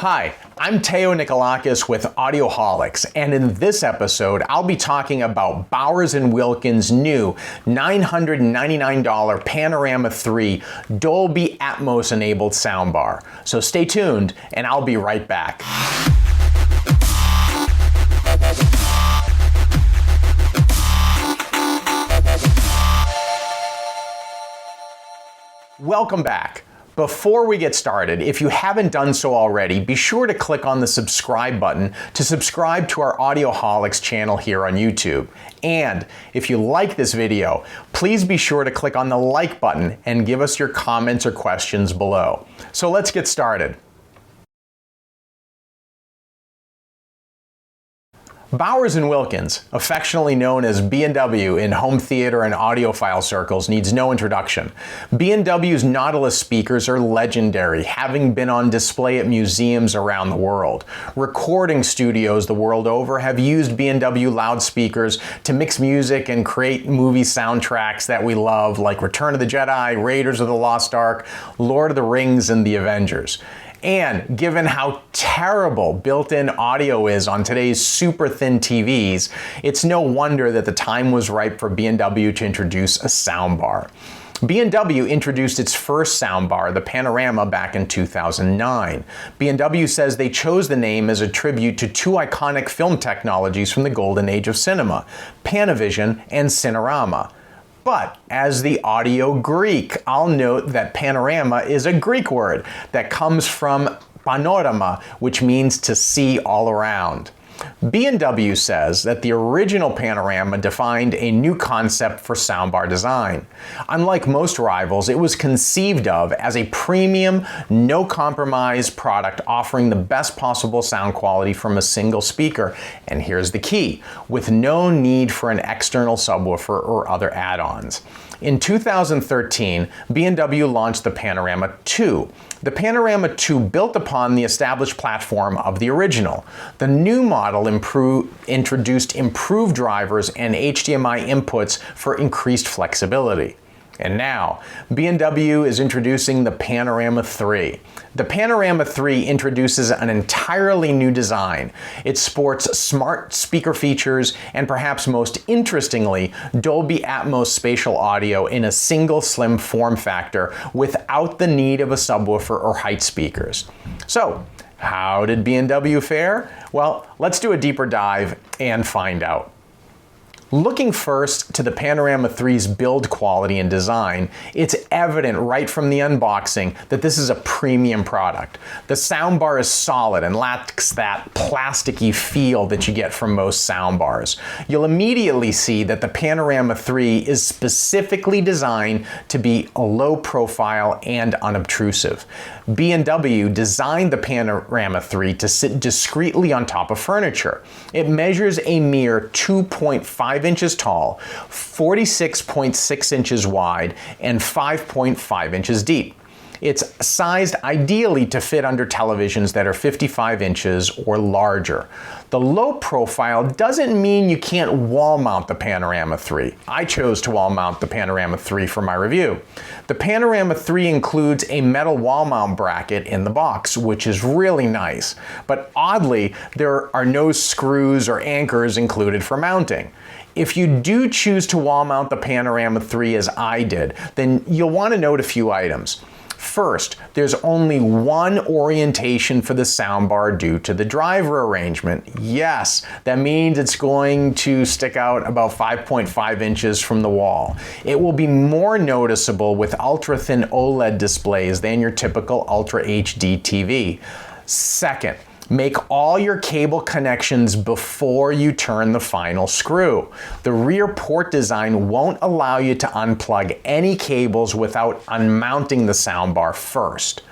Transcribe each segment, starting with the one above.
Hi, I'm Teo Nikolakis with Audioholics, and in this episode, I'll be talking about Bowers Wilkins' new $999 Panorama 3 Dolby Atmos enabled soundbar. So stay tuned, and I'll be right back. Welcome back. Before we get started, if you haven't done so already, be sure to click on the subscribe button to subscribe to our Audioholics channel here on YouTube. And if you like this video, please be sure to click on the like button and give us your comments or questions below. So let's get started. Bowers Wilkins, affectionately known as B&W in home theater and audiophile circles, needs no introduction. B&W's Nautilus speakers are legendary, having been on display at museums around the world. Recording studios the world over have used B&W loudspeakers to mix music and create movie soundtracks that we love, like Return of the Jedi, Raiders of the Lost Ark, Lord of the Rings, and The Avengers. And given how terrible built-in audio is on today's super thin TVs, it's no wonder that the time was ripe for B&W to introduce a soundbar. B&W introduced its first soundbar, the Panorama, back in 2009. B&W says they chose the name as a tribute to two iconic film technologies from the golden age of cinema, Panavision and Cinerama. But as the audio Greek, I'll note that panorama is a Greek word that comes from panorama, which means to see all around. B&W says that the original Panorama defined a new concept for soundbar design. Unlike most rivals, it was conceived of as a premium, no-compromise product offering the best possible sound quality from a single speaker, and here's the key, with no need for an external subwoofer or other add-ons. In 2013, B&W launched the Panorama 2. The Panorama 2 built upon the established platform of the original. The new model introduced improved drivers and HDMI inputs for increased flexibility. And now, B&W is introducing the Panorama 3. The Panorama 3 introduces an entirely new design. It sports smart speaker features and, perhaps most interestingly, Dolby Atmos spatial audio in a single slim form factor without the need of a subwoofer or height speakers. So, how did B&W fare? Well, let's do a deeper dive and find out. Looking first to the Panorama 3's build quality and design, it's evident right from the unboxing that this is a premium product. The soundbar is solid and lacks that plasticky feel that you get from most soundbars. You'll immediately see that the Panorama 3 is specifically designed to be a low profile and unobtrusive. B&W designed the Panorama 3 to sit discreetly on top of furniture. It measures a mere 2.5 inches tall, 46.6 inches wide, and 5.5 inches deep. It's sized ideally to fit under televisions that are 55 inches or larger. The low profile doesn't mean you can't wall mount the Panorama 3. I chose to wall mount the Panorama 3 for my review. The Panorama 3 includes a metal wall mount bracket in the box, which is really nice. But oddly, there are no screws or anchors included for mounting. If you do choose to wall mount the Panorama 3 as I did, then you'll want to note a few items. First, there's only one orientation for the soundbar due to the driver arrangement. Yes, that means it's going to stick out about 5.5 inches from the wall. It will be more noticeable with ultra-thin OLED displays than your typical Ultra HD TV. Second, make all your cable connections before you turn the final screw. The rear port design won't allow you to unplug any cables without unmounting the soundbar first.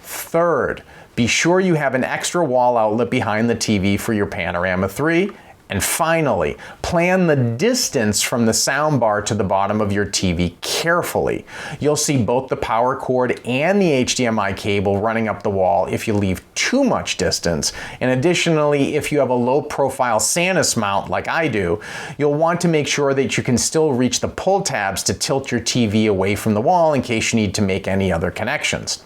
Third, be sure you have an extra wall outlet behind the TV for your Panorama 3. And finally, plan the distance from the soundbar to the bottom of your TV carefully. You'll see both the power cord and the HDMI cable running up the wall if you leave too much distance. And additionally, if you have a low-profile Sanus mount like I do, you'll want to make sure that you can still reach the pull tabs to tilt your TV away from the wall in case you need to make any other connections.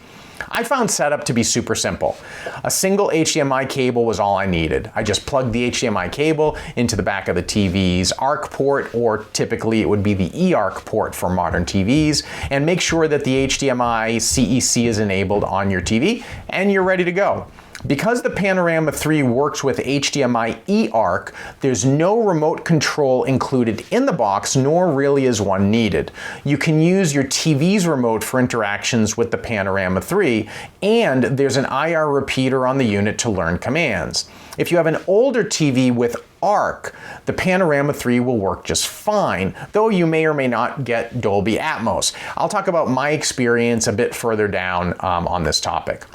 I found setup to be super simple. A single HDMI cable was all I needed. I just plugged the HDMI cable into the back of the TV's ARC port, or typically it would be the eARC port for modern TVs, and make sure that the HDMI CEC is enabled on your TV, and you're ready to go. Because the Panorama 3 works with HDMI eARC, there's no remote control included in the box, nor really is one needed. You can use your TV's remote for interactions with the Panorama 3, and there's an IR repeater on the unit to learn commands. If you have an older TV with ARC, the Panorama 3 will work just fine, though you may or may not get Dolby Atmos. I'll talk about my experience a bit further down on this topic.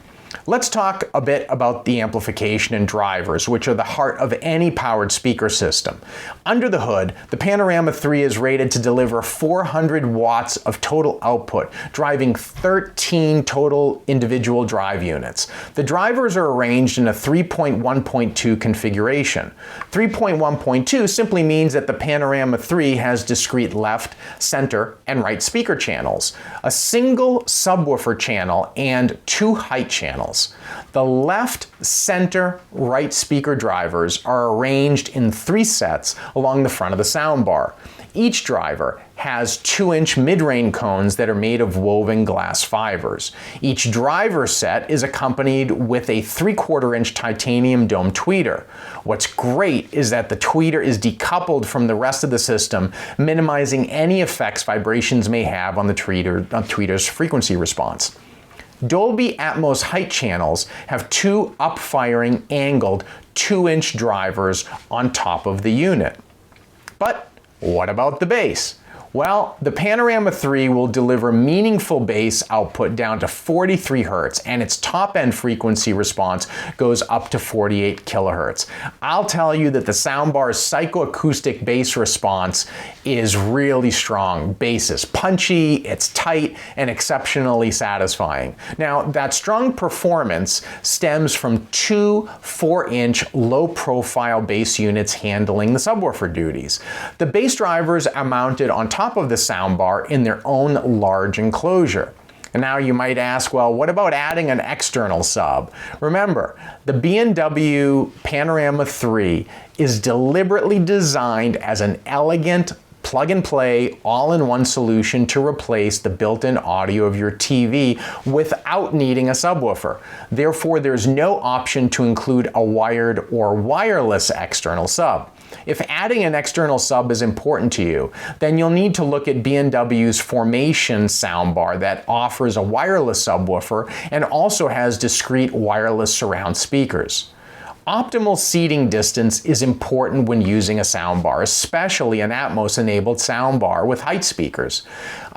Let's talk a bit about the amplification and drivers, which are the heart of any powered speaker system. Under the hood, the Panorama 3 is rated to deliver 400 watts of total output, driving 13 total individual drive units. The drivers are arranged in a 3.1.2 configuration. 3.1.2 simply means that the Panorama 3 has discrete left, center, and right speaker channels, a single subwoofer channel, and 2 height channels. The left, center, right speaker drivers are arranged in 3 sets along the front of the soundbar. Each driver has 2-inch mid-range cones that are made of woven glass fibers. Each driver set is accompanied with a 3/4-inch titanium dome tweeter. What's great is that the tweeter is decoupled from the rest of the system, minimizing any effects vibrations may have on the tweeter's frequency response. Dolby Atmos height channels have 2 up-firing angled 2-inch drivers on top of the unit. But what about the bass? Well, the Panorama 3 will deliver meaningful bass output down to 43 Hz, and its top-end frequency response goes up to 48 kHz. I'll tell you that the soundbar's psychoacoustic bass response is really strong. Bass is punchy, it's tight, and exceptionally satisfying. Now, that strong performance stems from 2 4-inch low-profile bass units handling the subwoofer duties. The bass drivers are mounted on top of the soundbar in their own large enclosure. And now you might ask, well, what about adding an external sub? Remember, the B&W Panorama 3 is deliberately designed as an elegant plug-and-play, all-in-one solution to replace the built-in audio of your TV without needing a subwoofer. Therefore, there's no option to include a wired or wireless external sub. If adding an external sub is important to you, then you'll need to look at B&W's Formation soundbar that offers a wireless subwoofer and also has discrete wireless surround speakers. Optimal seating distance is important when using a soundbar, especially an Atmos-enabled soundbar with height speakers.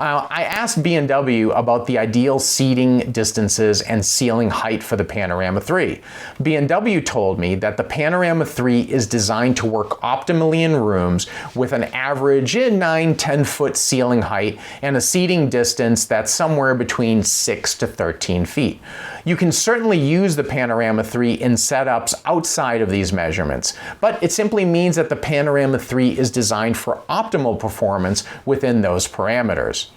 I asked B&W about the ideal seating distances and ceiling height for the Panorama 3. B&W told me that the Panorama 3 is designed to work optimally in rooms with an average 9-10 foot ceiling height and a seating distance that's somewhere between 6 to 13 feet. You can certainly use the Panorama 3 in setups outside of these measurements, but it simply means that the Panorama 3 is designed for optimal performance within those parameters.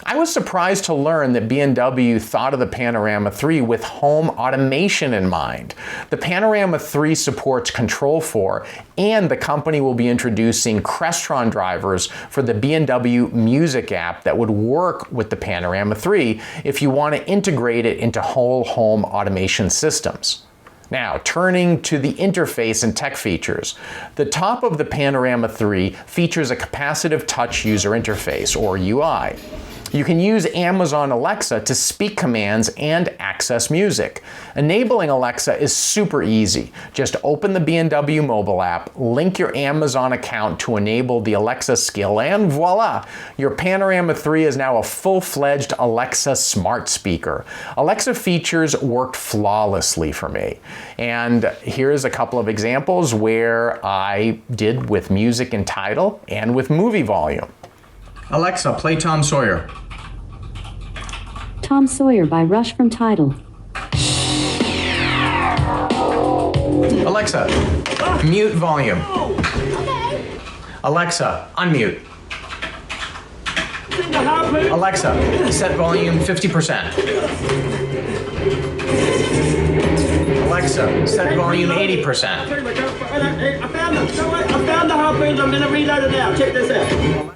I was surprised to learn that B&W thought of the Panorama 3 with home automation in mind. The Panorama 3 supports Control4, and the company will be introducing Crestron drivers for the B&W Music app that would work with the Panorama 3 if you want to integrate it into whole home automation systems. Now, turning to the interface and tech features. The top of the Panorama 3 features a capacitive touch user interface, or UI. You can use Amazon Alexa to speak commands and access music. Enabling Alexa is super easy. Just open the B&W mobile app, link your Amazon account to enable the Alexa skill, and voila! Your Panorama 3 is now a full-fledged Alexa smart speaker. Alexa features worked flawlessly for me. And here's a couple of examples where I did with music and title and with movie volume. Alexa, play Tom Sawyer. Tom Sawyer by Rush from Tidal. Alexa, mute volume. Alexa, unmute. Alexa, set volume 50%. Alexa, set volume 80%. I found the harpoons. I'm going to reload it now. Check this out.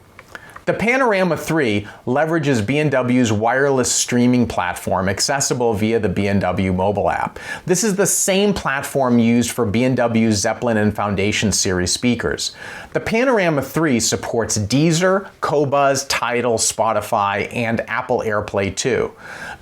The Panorama 3 leverages B&W's wireless streaming platform accessible via the B&W mobile app. This is the same platform used for B&W's Zeppelin and Foundation series speakers. The Panorama 3 supports Deezer, Qobuz, Tidal, Spotify, and Apple AirPlay 2.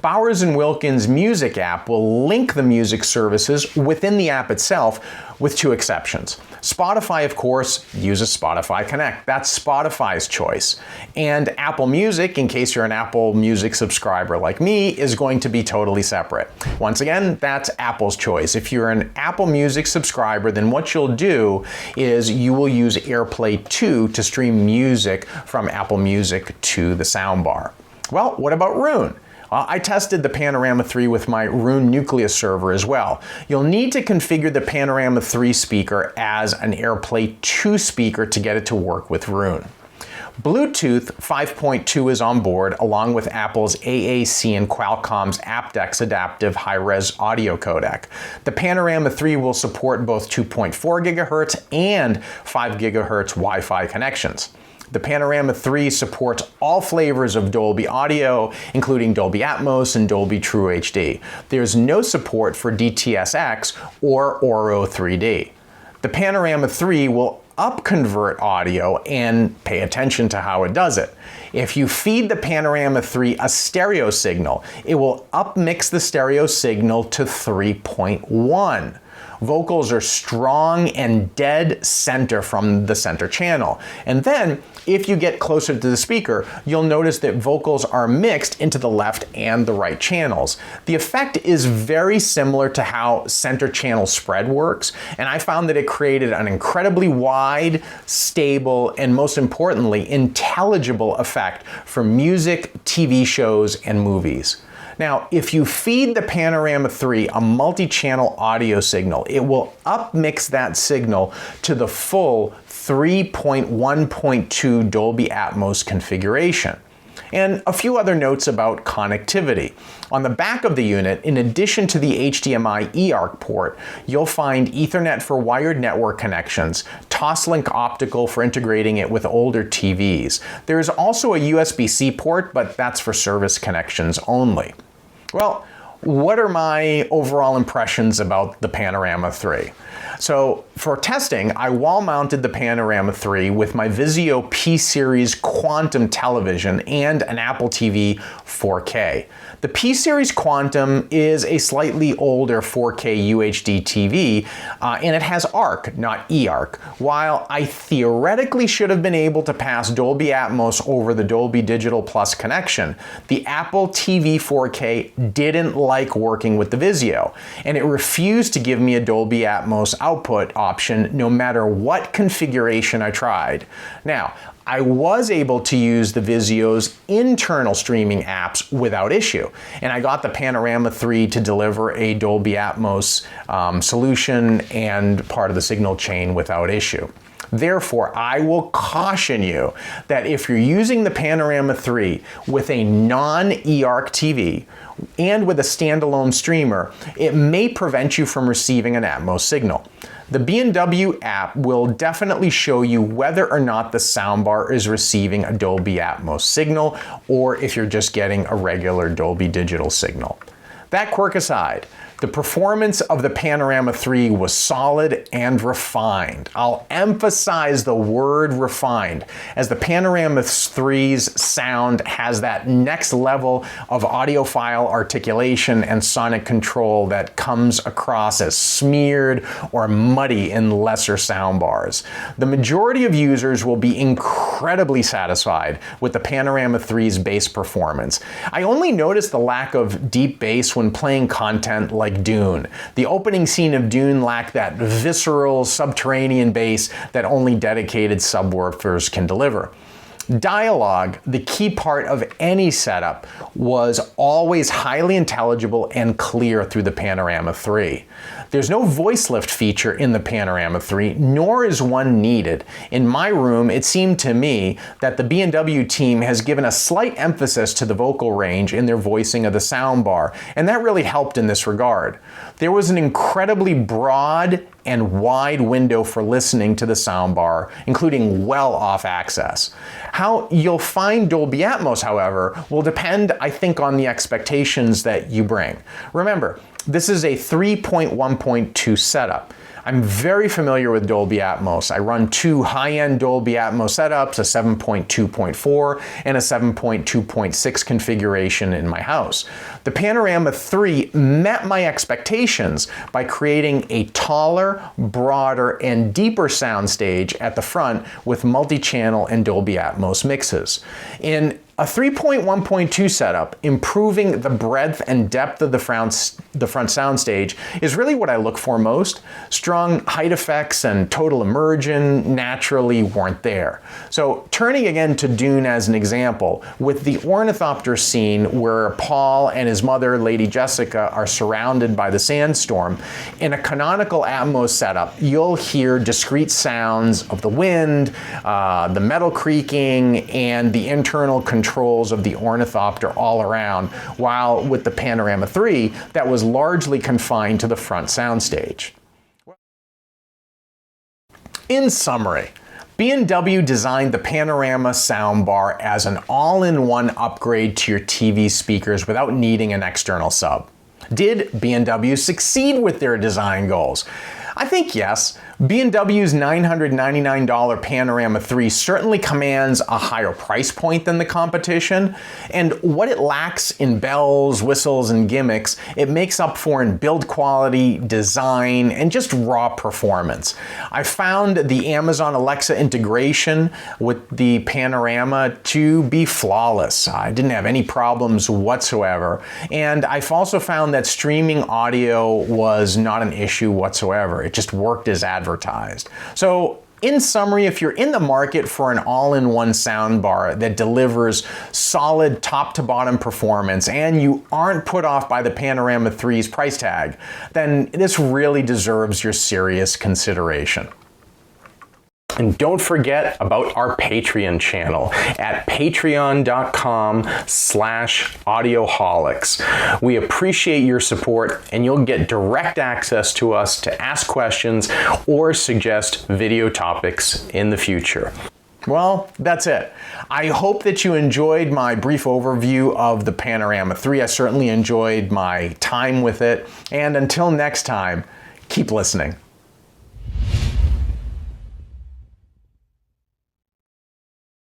Bowers Wilkins Music app will link the music services within the app itself, with two exceptions. Spotify, of course, uses Spotify Connect. That's Spotify's choice. And Apple Music, in case you're an Apple Music subscriber like me, is going to be totally separate. Once again, that's Apple's choice. If you're an Apple Music subscriber, then what you'll do is you will use AirPlay 2 to stream music from Apple Music to the Soundbar. Well, what about Roon? I tested the Panorama 3 with my Roon Nucleus server as well. You'll need to configure the Panorama 3 speaker as an AirPlay 2 speaker to get it to work with Roon. Bluetooth 5.2 is on board, along with Apple's AAC and Qualcomm's aptX adaptive high-res audio codec. The Panorama 3 will support both 2.4 GHz and 5 GHz Wi-Fi connections. The Panorama 3 supports all flavors of Dolby audio, including Dolby Atmos and Dolby True HD. There's no support for DTS:X or Oro 3D. The Panorama 3 will upconvert audio, and pay attention to how it does it. If you feed the Panorama 3 a stereo signal, it will upmix the stereo signal to 3.1. Vocals are strong and dead center from the center channel. And then, if you get closer to the speaker, you'll notice that vocals are mixed into the left and the right channels. The effect is very similar to how center channel spread works, and I found that it created an incredibly wide, stable, and most importantly, intelligible effect for music, TV shows, and movies. Now, if you feed the Panorama 3 a multi-channel audio signal, it will upmix that signal to the full 3.1.2 Dolby Atmos configuration. And a few other notes about connectivity. On the back of the unit, in addition to the HDMI eARC port, you'll find Ethernet for wired network connections, Toslink optical for integrating it with older TVs. There's also a USB-C port, but that's for service connections only. Well, what are my overall impressions about the Panorama 3? So for testing, I wall-mounted the Panorama 3 with my Vizio P-Series Quantum television and an Apple TV 4K. The P-Series Quantum is a slightly older 4K UHD TV, and it has ARC, not eARC. While I theoretically should have been able to pass Dolby Atmos over the Dolby Digital Plus connection, the Apple TV 4K didn't like working with the Vizio, and it refused to give me a Dolby Atmos output option no matter what configuration I tried. Now, I was able to use the Vizio's internal streaming apps without issue, and I got the Panorama 3 to deliver a Dolby Atmos solution and part of the signal chain without issue. Therefore, I will caution you that if you're using the Panorama 3 with a non-eARC TV and with a standalone streamer, it may prevent you from receiving an Atmos signal. The B&W app will definitely show you whether or not the soundbar is receiving a Dolby Atmos signal or if you're just getting a regular Dolby Digital signal. That quirk aside, the performance of the Panorama 3 was solid and refined. I'll emphasize the word refined, as the Panorama 3's sound has that next level of audiophile articulation and sonic control that comes across as smeared or muddy in lesser soundbars. The majority of users will be incredibly satisfied with the Panorama 3's bass performance. I only noticed the lack of deep bass when playing content like Dune. The opening scene of Dune lacked that visceral subterranean bass that only dedicated subwoofers can deliver. Dialogue, the key part of any setup, was always highly intelligible and clear through the Panorama 3. There's no voice lift feature in the Panorama 3, nor is one needed. In my room, it seemed to me that the B&W team has given a slight emphasis to the vocal range in their voicing of the soundbar, and that really helped in this regard. There was an incredibly broad and wide window for listening to the soundbar, including well-off access. How you'll find Dolby Atmos, however, will depend, I think, on the expectations that you bring. Remember, this is a 3.1.2 setup. I'm very familiar with Dolby Atmos. I run two high-end Dolby Atmos setups, a 7.2.4 and a 7.2.6 configuration in my house. The Panorama 3 met my expectations by creating a taller, broader, and deeper soundstage at the front with multi-channel and Dolby Atmos mixes. In a 3.1.2 setup, improving the breadth and depth of the front soundstage is really what I look for most. Strong height effects and total immersion naturally weren't there. So turning again to Dune as an example, with the ornithopter scene where Paul and his mother, Lady Jessica, are surrounded by the sandstorm, in a canonical Atmos setup, you'll hear discrete sounds of the wind, the metal creaking, and the internal controls of the ornithopter all around, while with the Panorama 3, that was largely confined to the front soundstage. In summary, B&W designed the Panorama soundbar as an all-in-one upgrade to your TV speakers without needing an external sub. Did B&W succeed with their design goals? I think yes. B&W's $999 Panorama 3 certainly commands a higher price point than the competition, and what it lacks in bells, whistles, and gimmicks, it makes up for in build quality, design, and just raw performance. I found the Amazon Alexa integration with the Panorama to be flawless. I didn't have any problems whatsoever, and I've also found that streaming audio was not an issue whatsoever. It just worked as advertised. So in summary, if you're in the market for an all-in-one soundbar that delivers solid top-to-bottom performance and you aren't put off by the Panorama 3's price tag, then this really deserves your serious consideration. And don't forget about our Patreon channel at patreon.com/audioholics. We appreciate your support, and you'll get direct access to us to ask questions or suggest video topics in the future. Well, that's it. I hope that you enjoyed my brief overview of the Panorama 3. I certainly enjoyed my time with it. And until next time, keep listening.